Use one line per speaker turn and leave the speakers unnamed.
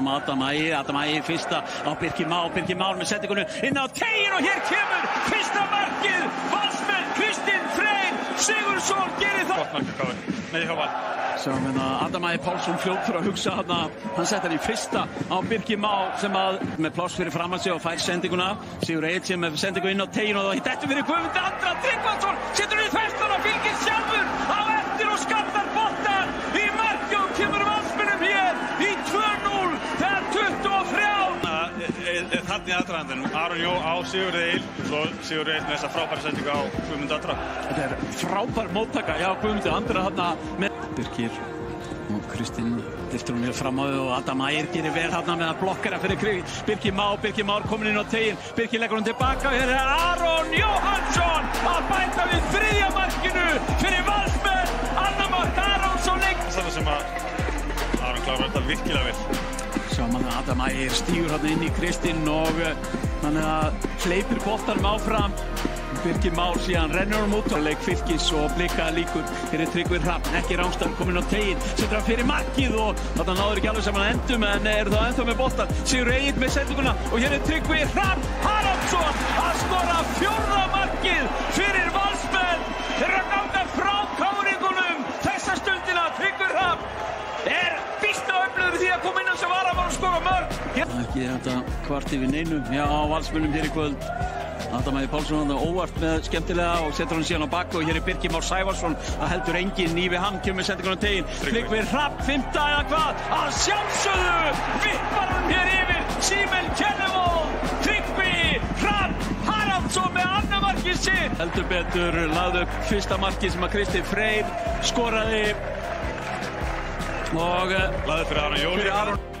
fram á Adam Ægir fyrsta á Birkir Már með sendingunni inn á teiginn og hér kemur fyrsta markið, Valsmenn, Kristinn Freyr Sigurðsson gerir það.
Gott mark með Jóhann.
Sjáum við að Adam Ægir Pálsson fljótur að hugsa hann setti hann í fyrsta á Birkir Már sem að með pláss fyrir framan sig og fær sendinguna. Sigur Egill sem með sendingu inn á teiginn og það dettur fyrir Guðmund Andra Tryggvason, setur í festana, fylgir sjálfur á eftir og skattar boltan í marki og kemur Valsmönnum hér í 2-0 þegar 23.
Þarna í aðdragandinn, Aron Jó á Sigurð Egill, svo Sigurð Egill með þessa frábæra sendingu á Guðmund Andra.
Þetta er frábær móttaka, já, Guðmund Andra þarna með Birkir og Kristinn lyftir hún hér fram á þau og Adam Ægir gerir vel þarna með að blokkera fyrir Birkir Már komin inn á teiginn, Birkir leggur hún tilbaka og hér er Aron Jóhannsson að bæta við 3. markinu fyrir Valsmenn, annar mark Aronsson.
Það sem að Aron klárar þetta virkilega vel.
Sjáum að Adam Ægir stígur hann inn í Kristinn og hann hleypir boltanum áfram. Birkir Már síðan rennur hann út og leik Fylkis og Blika líkur. Hér er Tryggvi Hrafn, ekki Rángstad kominn á teiginn, setur hann fyrir markið og þarna náður ekki alveg saman að endum en eru þá ennþá með boltan. Sigur Egill með sendinguna og hér er Tryggvi Hrafn Haraldsson að skora 4. markið fyrir Valsmenn. Þeir eru að ganga frá káringunum þessa stundina. Tryggvi Hrafn er býsna öflugur því að koma inn sem varamann og skora mörk. Ekki þetta kvart yfir neinu hjá Valsmönnum hér í kvöld. Adam Ægir Pálsson óvart með skemmtilega og setur hann síðan á bak og hér er Birkir Már Sævarsson að heldur enginn í við hann, kemur sendingun á teiginn. Tryggvi Hrafn, 5. eða hvað? Að sjálfsögðu vippar hann hér yfir Símel Kennevall. Tryggvi Hrafn Haraldsson með annað markið sitt. Heldur betur lagði upp fyrsta markið sem að Kristinn Freyr skoraði og
lagði fyrir Aron Jó.